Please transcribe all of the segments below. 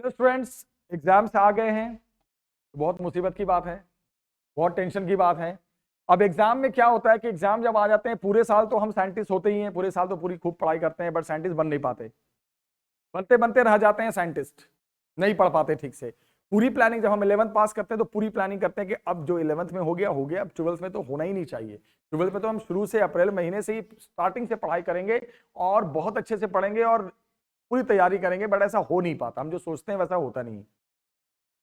तो students exams आ गए हैं, बहुत मुसीबत की बात है, बहुत टेंशन की बात है। अब एग्जाम में क्या होता है कि एग्जाम जब आ जाते हैं, पूरे साल तो हम साइंटिस्ट होते ही हैं, पूरे साल तो पूरी खूब पढ़ाई करते हैं, बट साइंटिस्ट बन नहीं पाते, बनते बनते रह जाते हैं साइंटिस्ट, नहीं पढ़ पाते ठीक से। पूरी प्लानिंग जब हम 11th पास करते हैं तो पूरी प्लानिंग करते हैं कि अब जो 11th में हो गया, अब 12th में तो होना ही नहीं चाहिए। 12th में तो हम शुरू से अप्रैल महीने से ही स्टार्टिंग से पढ़ाई करेंगे और बहुत अच्छे से पढ़ेंगे और पूरी तैयारी करेंगे, बट ऐसा हो नहीं पाता, हम जो सोचते हैं वैसा होता नहीं।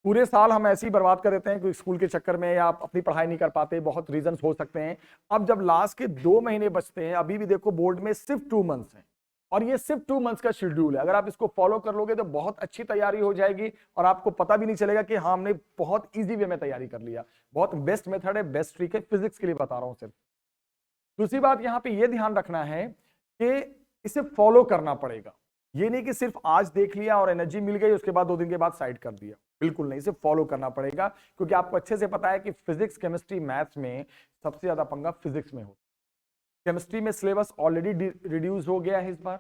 पूरे साल हम ऐसे ही बर्बाद कर देते हैं कि स्कूल के चक्कर में या अपनी पढ़ाई नहीं कर पाते, बहुत रीजंस हो सकते हैं। अब जब लास्ट के 2 महीने बचते हैं, अभी भी देखो बोर्ड में सिर्फ 2 मंथ्स हैं और ये सिर्फ 2 मंथ्स का शेड्यूल है। अगर आप इसको फॉलो कर लोगे तो बहुत अच्छी तैयारी हो जाएगी और आपको पता भी नहीं चलेगा कि हाँ हमने बहुत ईजी वे में तैयारी कर लिया। बहुत बेस्ट मेथड है, बेस्ट ट्रिक है, फिजिक्स के लिए बता रहा हूं सिर्फ। दूसरी बात यहां पे ये ध्यान रखना है कि इसे फॉलो करना पड़ेगा। ये नहीं कि सिर्फ आज देख लिया और एनर्जी मिल गई उसके बाद 2 दिन के बाद साइड कर दिया, बिल्कुल नहीं, इसे फॉलो करना पड़ेगा, क्योंकि आपको अच्छे से पता है कि फिजिक्स, केमिस्ट्री, मैथ्स में सबसे ज्यादा पंगा फिजिक्स में हो। केमिस्ट्री में सिलेबस ऑलरेडी रिड्यूस हो गया है इस बार,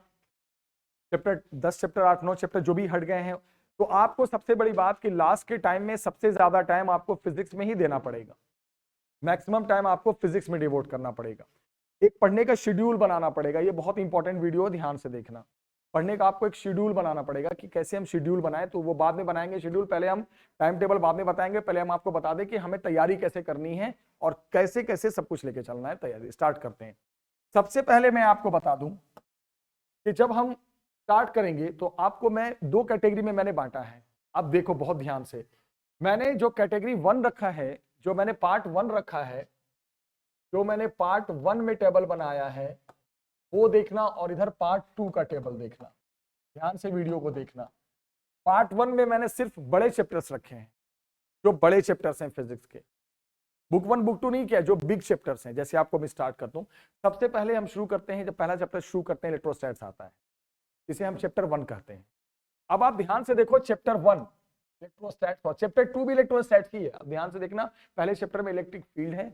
चैप्टर 10 चैप्टर 8 9 चैप्टर जो भी हट गए हैं, तो आपको सबसे बड़ी बात कि लास्ट के टाइम में सबसे ज्यादा टाइम आपको फिजिक्स में ही देना पड़ेगा, मैक्सिमम टाइम आपको फिजिक्स में डिवोट करना पड़ेगा। एक पढ़ने का शेड्यूल बनाना पड़ेगा, ये बहुत इंपॉर्टेंट वीडियो, ध्यान से देखना। पढ़ने का आपको एक शेड्यूल बनाना पड़ेगा कि कैसे हम शेड्यूल बनाएं, तो वो बाद में बनाएंगे शेड्यूल, पहले हम टाइम टेबल बाद में बताएंगे, पहले हम आपको बता दें कि हमें तैयारी कैसे करनी है और कैसे कैसे सब कुछ लेके चलना है। तैयारी स्टार्ट करते हैं। सबसे पहले मैं आपको बता दूं कि जब हम स्टार्ट करेंगे तो आपको मैं 2 कैटेगरी में मैंने बांटा है। अब देखो बहुत ध्यान से, मैंने जो कैटेगरी 1 रखा है, जो मैंने पार्ट 1 रखा है, जो मैंने पार्ट 1 में टेबल बनाया है वो देखना, और इधर पार्ट 2 का टेबल देखना। ध्यान से वीडियो को देखना। पार्ट 1 में मैंने सिर्फ बड़े चैप्टर्स रखे हैं, जो बड़े चैप्टर्स हैं फिजिक्स के, बुक 1 बुक 2 नहीं किया, जो बिग चैप्टर्स हैं। जैसे आपको मैं स्टार्ट करता हूं, सबसे पहले हम शुरू करते हैं, जब पहला चैप्टर शुरू करते हैं इलेक्ट्रोस्टैट्स आता है, इसे हम चैप्टर 1 कहते हैं। अब आप ध्यान से देखो, चैप्टर 1 इलेक्ट्रोस्टैट्स और चैप्टर 2 भी इलेक्ट्रोस्टैट्स की है। अब ध्यान से देखना, पहले चैप्टर में इलेक्ट्रिक फील्ड है,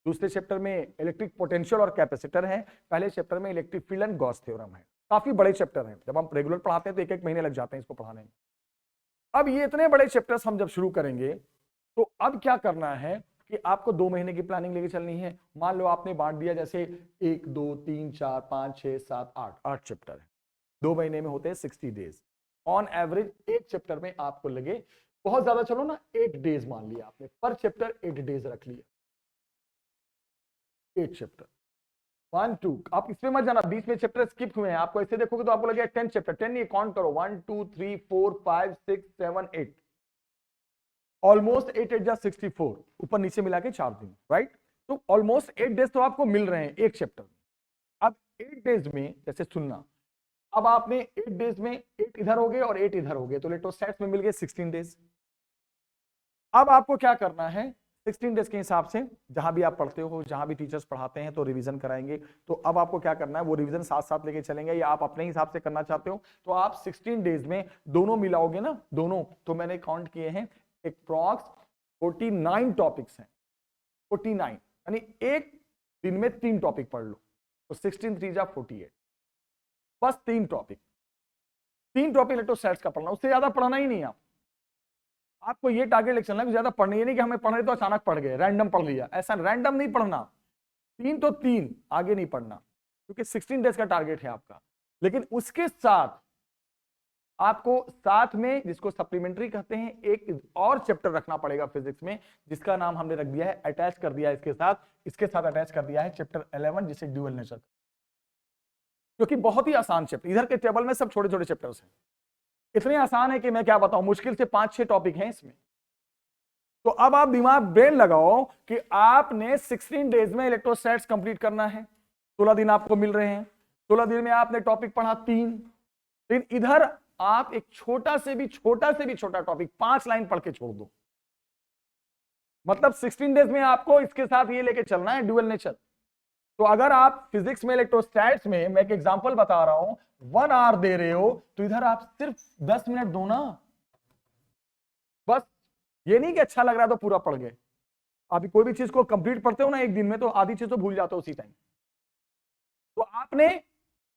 दूसरे चैप्टर में इलेक्ट्रिक पोटेंशियल और कैपेसिटर है, पहले चैप्टर में electric field and Gauss theorem है। काफी बड़े चैप्टर हैं, जब हम रेगुलर पढ़ाते हैं तो 1-1 महीने लग जाते हैं इसको पढ़ाने में। अब ये इतने बड़े चैप्टर्स हम जब शुरू करेंगे तो अब क्या करना है कि आपको 2 महीने की प्लानिंग लेके चलनी है। मान लो आपने बांट दिया, जैसे 1 2 3 4 5 6 7 8 चैप्टर है, 2 महीने में होते हैं 60 डेज। ऑन एवरेज एक चैप्टर में आपको लगे, बहुत ज्यादा चलो ना 8 डेज मान लिया आपने, पर चैप्टर 8 डेज रख लिया, 8 चैप्टर 1 2। आप इसमें मत जाना, बीच में चैप्टर स्किप हुए हैं, आपको ऐसे देखोगे तो आपको लगेगा 10 चैप्टर, 10 नहीं, काउंट करो 1 2 3 4 5 6 7 8, ऑलमोस्ट 8 8 जा 64, ऊपर नीचे मिला के 4 दिन, राइट। तो ऑलमोस्ट 8 डेज तो आपको मिल रहे हैं एक चैप्टर में। अब 8 डेज में जैसे सुनना, अब आपने 8 डेज में 8 इधर हो गए और 8 इधर हो गए, तो इलेक्ट्रोस्टैट्स में मिल गए 16 डेज। अब आपको क्या करना है, 16 डेज के हिसाब से जहां भी आप पढ़ते हो, जहां भी टीचर्स पढ़ाते हैं तो रिवीजन कराएंगे, तो अब आपको क्या करना है, वो रिवीजन साथ साथ लेके चलेंगे, या आप अपने हिसाब से करना चाहते हो तो आप 16 डेज में दोनों मिलाओगे ना, दोनों, तो मैंने काउंट किए हैं अप्रॉक्स 49 टॉपिक्स हैं, 49, यानी एक दिन में 3 टॉपिक पढ़ लो, तो 16 3 जा 48, बस 3 टॉपिक इलेक्ट्रोस्टैट्स का पढ़ना, उससे ज्यादा पढ़ना ही नहीं। आपको ये टारगेट लेके चलना है कि ज्यादा पढ़नी है नहीं कि हमें पढ़ रहे तो अचानक पढ़ गए, रैंडम पढ़ लिया, ऐसा रैंडम नहीं पढ़ना। 3 तो 3, आगे नहीं पढ़ना, क्योंकि 16 डेज का टारगेट है आपका। लेकिन उसके साथ आपको साथ में, जिसको सप्लीमेंट्री कहते हैं, एक और चैप्टर रखना पड़ेगा फिजिक्स में, जिसका नाम हमने रख दिया है, अटैच कर दिया है इसके साथ अटैच कर दिया है चैप्टर 11, जिसे ड्यूअल नेचर, क्योंकि बहुत ही आसान चैप्टर, इधर के टेबल में सब छोटे छोटे चैप्टर्स हैं, इतने आसान है कि मैं क्या बताऊं, मुश्किल से 5-6 टॉपिक हैं इसमें। तो अब आप दिमाग ब्रेन लगाओ कि आपने 16 डेज में इलेक्ट्रोस्टैट्स कंप्लीट करना है, 16 दिन आपको मिल रहे हैं, 16 दिन में आपने टॉपिक पढ़ा 3, लेकिन इधर आप एक छोटा से भी छोटा टॉपिक 5 लाइन पढ़ के छोड़ दो, मतलब 16 डेज में आपको इसके साथ ये लेके चलना है, ड्यूअल नेचर। तो अगर आप फिजिक्स में इलेक्ट्रोस्टैट्स में, मैं एक एग्जांपल बता रहा हूं, 1 आवर दे रहे हो, तो इधर आप सिर्फ 10 मिनट दो ना, बस। ये नहीं कि अच्छा लग रहा है तो पूरा पढ़ गए। अभी कोई भी चीज को कंप्लीट पढ़ते हो ना एक दिन में, तो आधी चीज तो भूल जाते हो उसी टाइम। तो आपने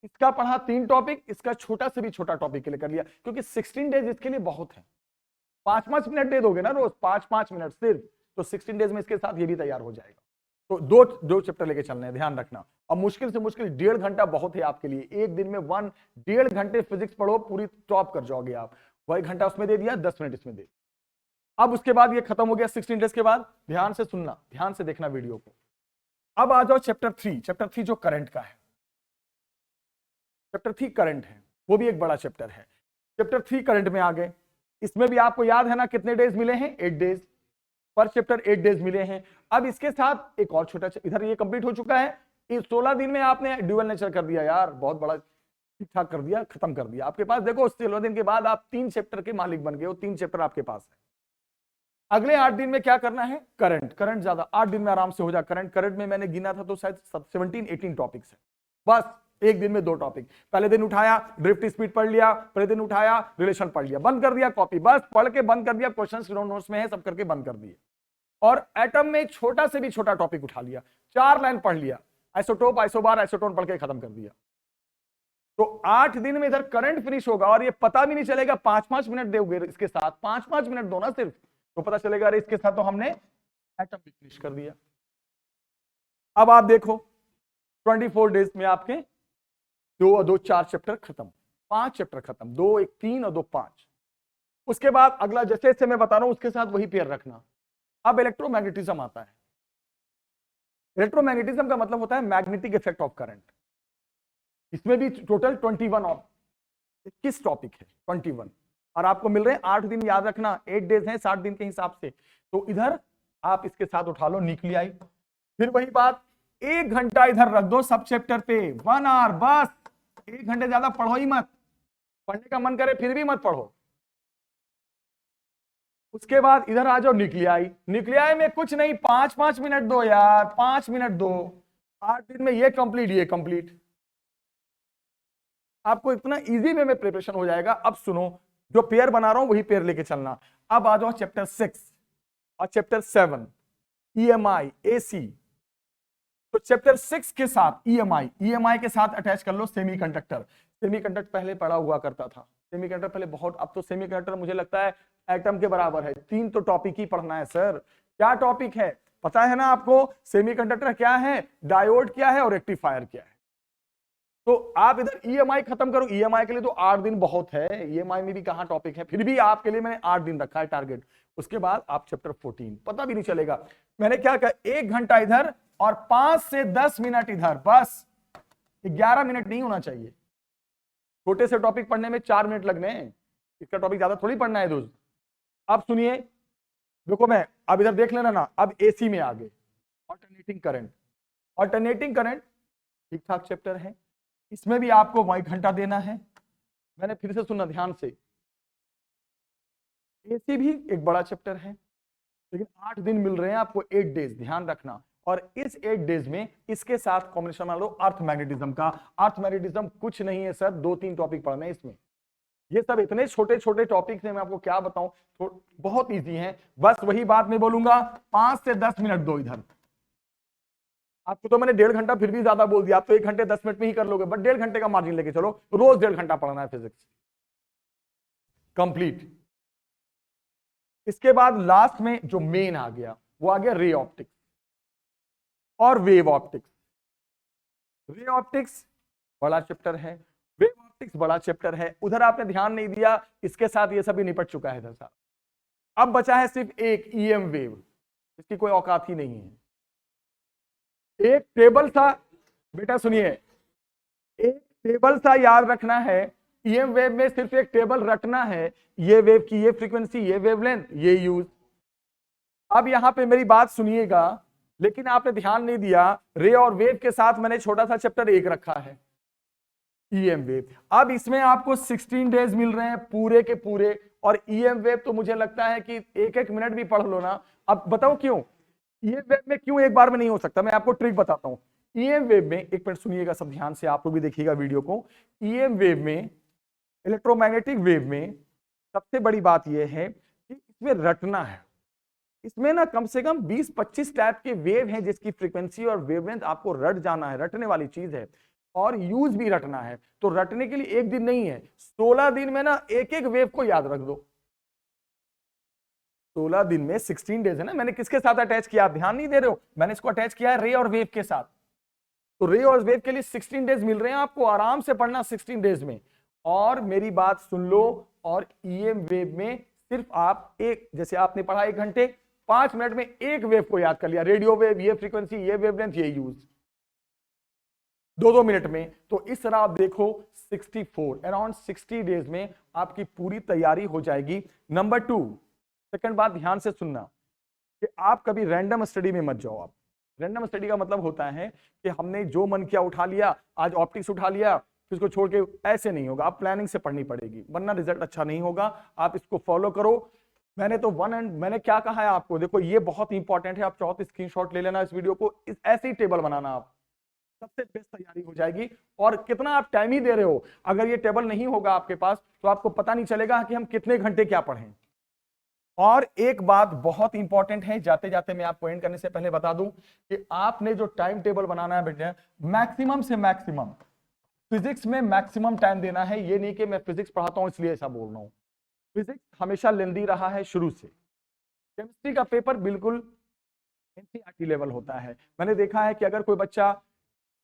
इसका पढ़ा 3 टॉपिक, इसका छोटा से भी छोटा टॉपिक के लिए कर लिया, क्योंकि 16 डेज इसके लिए बहुत है। 5-5 मिनट दे दोगे ना रोज, 5-5 मिनट सिर्फ, तो 16 डेज में इसके साथ ये भी तैयार हो जाएगा। तो दो चैप्टर लेके चलने हैं, ध्यान रखना। अब मुश्किल से मुश्किल 1.5 घंटा बहुत है आपके लिए। एक दिन में 1.5 घंटे फिजिक्स पढ़ो, पूरी टॉप कर जाओगे आप। 1 घंटा उसमें दे दिया, 10 मिनट इसमें दे। अब उसके बाद ये खत्म हो गया 16 डेज के बाद। ध्यान से सुनना, ध्यान से देखना वीडियो को। अब आ जाओ चैप्टर 3। चैप्टर 3 जो करंट का है, चैप्टर 3 करंट है, वो भी एक बड़ा चैप्टर है। चैप्टर 3 करंट में आ गए। इसमें भी आपको याद है ना कितने डेज मिले हैं? 8 डेज पर चैप्टर, 8 डेज मिले हैं। अब इसके साथ एक और छोटा, इधर ये कंप्लीट हो चुका है। इस 16 दिन में आपने ड्यूअल नेचर कर दिया यार, बहुत बड़ा ठीक ठाक कर दिया, खत्म कर दिया। आपके पास देखो 16 दिन के बाद आप 3 चैप्टर के मालिक बन गए हो, 3 चैप्टर आपके पास है। अगले 8 दिन में क्या करना है? करंट। करंट ज्यादा 8 दिन में आराम से हो जाए। करंट में मैंने गिना था तो शायद 17-18 टॉपिक्स है। बस एक दिन में 2 टॉपिक। पहले दिन उठाया ड्रिफ्ट स्पीड पढ़ लिया, पहले दिन उठाया रिलेशन पढ़ लिया, बंद कर दिया कॉपी, बस पढ़ के बंद कर दिया। क्वेश्चंस नोट्स में है, सब करके बंद कर दिए। और एटम में छोटा से भी छोटा टॉपिक उठा लिया, 4 लाइन पढ़ लिया, आइसोटोप, आइसोबार, आइसोटोन पढ़ के खत्म कर दिया। तो 8 दिन में इधर करंट फिनिश होगा और ये पता भी नहीं चलेगा। 5-5 मिनट दोगे इसके साथ, 5-5 मिनट दो ना सिर्फ, तो पता चलेगा अरे इसके साथ तो हमने एटम भी फिनिश कर दिया। अब आप देखो 24 डेज में आपके 2 और 2 4 चैप्टर खत्म, 5 चैप्टर खत्म, 2 1 3 और 2 5। उसके बाद अगला जैसे जैसे मैं बता रहा हूं उसके साथ वही पेयर रखना। अब इलेक्ट्रोमैग्नेटिज्म आता है। इलेक्ट्रोमैग्नेटिज्म का मतलब होता है मैग्नेटिक इफेक्ट ऑफ करंट। इसमें भी टोटल 21 टॉपिक है, 21, और आपको मिल रहे हैं 8 दिन। याद रखना 8 डेज हैं 60 दिन के हिसाब से। तो इधर आप इसके साथ उठा लो न्यूक्लियाई। फिर वही बात, 1 घंटा इधर रख दो सब चैप्टर पे, 1 आवर बस। 1 घंटे ज्यादा पढ़ो ही मत, पढ़ने का मन करे फिर भी मत पढ़ो। उसके बाद इधर आ जाओ न्यूक्लियाई। न्यूक्लियाई में कुछ नहीं, 5-5 मिनट दो यार, 5 मिनट दो। 8 दिन में ये कंप्लीट, ये कंप्लीट। आपको इतना इजी वे में प्रिपरेशन हो जाएगा। अब सुनो, जो पेयर बना रहा हूं वही पेयर लेके चलना। अब आ जाओ चैप्टर 6 और चैप्टर 7, EMI, AC। तो चैप्टर 6 के साथ EMI के साथ अटैच कर लो सेमीकंडक्टर। सेमीकंडक्टर पहले पढ़ा हुआ करता था, सेमीकंडक्टर पहले बहुत, अब तो सेमीकंडक्टर मुझे लगता है एटम के बराबर है। 3 तो टॉपिक ही पढ़ना है सर। क्या टॉपिक है पता है ना आपको? सेमीकंडक्टर क्या है, डायोड क्या है और रेक्टिफायर क्या है। तो आप इधर EMI खत्म करो। EMI के लिए तो 8 दिन बहुत है, EMI में भी कहां टॉपिक है, फिर भी आपके लिए मैंने 8 दिन रखा है टारगेट। उसके बाद आप चैप्टर 14, पता भी नहीं चलेगा। मैंने क्या कहा, 1 घंटा इधर और 5 से 10 मिनट इधर, बस 11 मिनट नहीं होना चाहिए। छोटे से टॉपिक पढ़ने में 4 मिनट लगने हैं, इसका टॉपिक ज्यादा थोड़ी पढ़ना है दोस्त। अब सुनिए, देखो मैं अब इधर देख लेना ना। अब AC में आ गए, ऑल्टरनेटिंग करंट। ऑल्टरनेटिंग करंट ठीक ठाक चैप्टर है, इसमें भी आपको 1 घंटा देना है। मैंने फिर से सुनना ध्यान से, AC भी एक बड़ा चैप्टर है, लेकिन 8 दिन मिल रहे हैं आपको, 8 डेज, ध्यान रखना। और इस 8 डेज में इसके साथ कॉम्बिनेशन मान लो अर्थ मैग्नेटिज्म का। अर्थ मैग्नेटिज्म कुछ नहीं है सर, 2-3 टॉपिक पढ़ने हैं इसमें। ये सब इतने छोटे छोटे टॉपिक्स हैं, मैं आपको क्या बताऊं, तो बहुत इजी हैं। बस वही बात मैं बोलूंगा, 5 से 10 मिनट दो इधर। आपको तो मैंने 1.5 घंटा फिर भी ज्यादा बोल दिया, आप तो 1 घंटे 10 मिनट में ही कर लोगे, बट 1.5 घंटे का मार्जिन लेके चलो। रोज 1.5 घंटा पढ़ना है फिजिक्स कंप्लीट। इसके बाद लास्ट में जो मेन आ गया वो आ गया रे ऑप्टिक्स और वेव ऑप्टिक्स। रे ऑप्टिक्स बड़ा चैप्टर है, वेव ऑप्टिक्स बड़ा चैप्टर है। उधर आपने ध्यान नहीं दिया, इसके साथ ये सभी निपट चुका है इधर साहब। अब बचा है सिर्फ एक EM वेव, इसकी कोई औकात ही नहीं है। एक टेबल सा, बेटा सुनिए, एक टेबल सा याद रखना है। EM वेव में सिर्फ एक टेबल रटना है, ये वेव की ये फ्रीक्वेंसी, ये वेवलेंथ, ये यूज। अब यहां पे मेरी बात सुनिएगा, लेकिन आपने ध्यान नहीं दिया, रे और वेव के साथ मैंने छोटा सा चैप्टर 1 रखा है, EM वेव। अब इसमें आपको 16 डेज मिल रहे हैं पूरे के पूरे, और EM वेव तो मुझे लगता है कि 1-1 मिनट भी पढ़ लो ना। अब बताओ क्यों EM वेव में क्यों एक बार में नहीं हो सकता, मैं आपको ट्रिक बताता हूं। EM वेव में, एक मिनट सुनिएगा सब ध्यान से, आप लोग भी देखिएगा वीडियो को। EM वेव में, इलेक्ट्रोमैग्नेटिक वेव में सबसे बड़ी बात यह है कि इसमें रटना है। इसमें ना कम से कम 20-25 टाइप के वेव हैं जिसकी फ्रीक्वेंसी और वेवलेंथ आपको रट जाना है, रटने वाली चीज है। और यूज भी रटना है। तो रटने के लिए एक दिन नहीं है, 16 दिन में ना एक एक वेव को याद रख दो। 16 दिन में 16 डेज है ना। मैंने किसके साथ अटैच किया, आप ध्यान नहीं दे रहे हो, मैंने इसको अटैच किया है रे और वेव के साथ। तो रे और वेव के लिए 16 डेज मिल रहे हैं आपको, आराम से पढ़ना 16 डेज में। और मेरी बात सुन लो, और ईएम वेव में सिर्फ आप एक, जैसे आपने पढ़ा 1 घंटे, 5 मिनट में एक वेव को याद कर लिया, रेडियो वेव, ये फ्रीक्वेंसी, ये वेवलेंथ, ये यूज, 2-2 मिनट में। तो इस तरह आप देखो 64 अराउंड 60 डेज में आपकी पूरी तैयारी हो जाएगी। नंबर 2, सेकंड बात ध्यान से सुनना कि आप कभी रैंडम स्टडी में मत जाओ। आप रैंडम स्टडी का मतलब होता है कि हमने जो मन किया उठा लिया, आज ऑप्टिक्स उठा लिया, फिर इसको छोड़ के, ऐसे नहीं होगा। आप प्लानिंग से पढ़नी पड़ेगी, वरना रिजल्ट अच्छा नहीं होगा। आप इसको फॉलो करो। मैंने तो मैंने क्या कहा है आपको, देखो ये बहुत इंपॉर्टेंट है, आप चाहो तो स्क्रीनशॉट ले लेना इस वीडियो को, ऐसे ही टेबल बनाना, आप सबसे बेस्ट तैयारी हो जाएगी। और कितना आप टाइम ही दे रहे हो, अगर ये टेबल नहीं होगा आपके पास तो आपको पता नहीं चलेगा कि हम कितने घंटे क्या पढ़ें। और एक बात बहुत इंपॉर्टेंट है, जाते जाते मैं आपको एंड करने से पहले बता दूं कि आपने जो टाइम टेबल बनाना है बेटे, मैक्सिमम से मैक्सिमम फिजिक्स में मैक्सिमम टाइम देना है। ये नहीं कि मैं फिजिक्स पढ़ाता हूं इसलिए ऐसा बोल रहा हूं, फिजिक्स हमेशा लेंदी रहा है शुरू से। केमिस्ट्री का पेपर बिल्कुल एनसीईआरटी लेवल होता है। मैंने देखा है कि अगर कोई बच्चा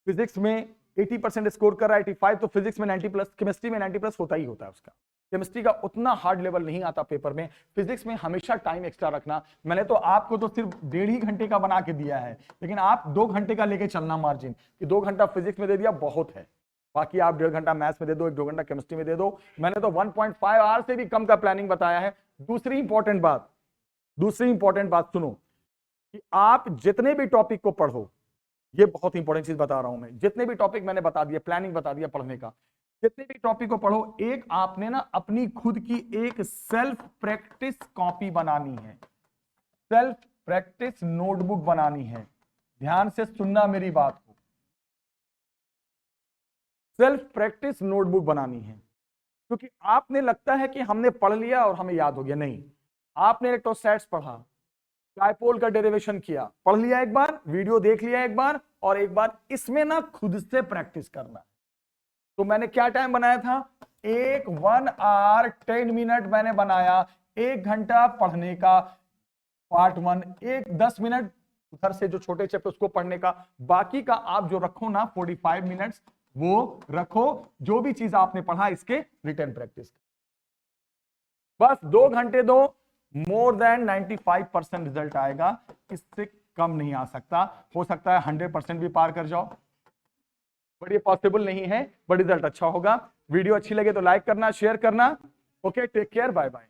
फिजिक्स में 80% स्कोर कर रहा है, 85, तो फिजिक्स में 90+, केमिस्ट्री में 90+ होता ही होता है उसका। केमिस्ट्री का उतना हार्ड लेवल नहीं आता पेपर में। फिजिक्स में हमेशा टाइम एक्स्ट्रा रखना। मैंने तो आपको तो सिर्फ 1.5 घंटे का बना के दिया है, लेकिन आप 2 घंटे का लेके चलना मार्जिन, कि 2 घंटा फिजिक्स में दे दिया बहुत है, बाकी आप 1.5 घंटा मैथ्स में दे दो, 1-2 घंटा केमिस्ट्री में दे दो। मैंने तो 1.5 आवर से भी कम का प्लानिंग बताया है। दूसरी इंपॉर्टेंट बात सुनो कि आप जितने भी टॉपिक को पढ़ो, ये बहुत इंपॉर्टेंट चीज बता रहा हूं मैं, जितने भी टॉपिक मैंने बता दिया, प्लानिंग बता दिया पढ़ने का, जितने भी टॉपिक को पढ़ो, एक आपने ना अपनी खुद की एक सेल्फ प्रैक्टिस कॉपी बनानी है, सेल्फ प्रैक्टिस नोटबुक बनानी है। ध्यान से सुनना मेरी बात को, सेल्फ प्रैक्टिस नोटबुक बनानी है। क्योंकि आपने लगता है कि हमने पढ़ लिया और हमें याद हो गया, नहीं। आपने इलेक्ट्रोस्टैट्स पढ़ा, डायपोल का डेरिवेशन किया, पढ़ लिया एक बार, वीडियो देख लिया एक बार, और एक बार इसमें ना खुद से प्रैक्टिस करना। तो मैंने क्या टाइम बनाया था, 1 आवर 10 मिनट मैंने बनाया, 1 घंटा पढ़ने का पार्ट 1, 10 मिनट उधर से जो छोटे चैप्टर उसको पढ़ने का, बाकी का आप जो रखो ना 45 मिनट्स वो रखो, जो भी चीज आपने पढ़ा इसके रिटन प्रैक्टिस। बस 2 घंटे दो, मोर देन 95% रिजल्ट आएगा, इससे कम नहीं आ सकता। हो सकता है 100% भी पार कर जाओ, बट ये पॉसिबल नहीं है, बट रिजल्ट अच्छा होगा। वीडियो अच्छी लगे तो लाइक करना, शेयर करना। Okay, take care, bye bye.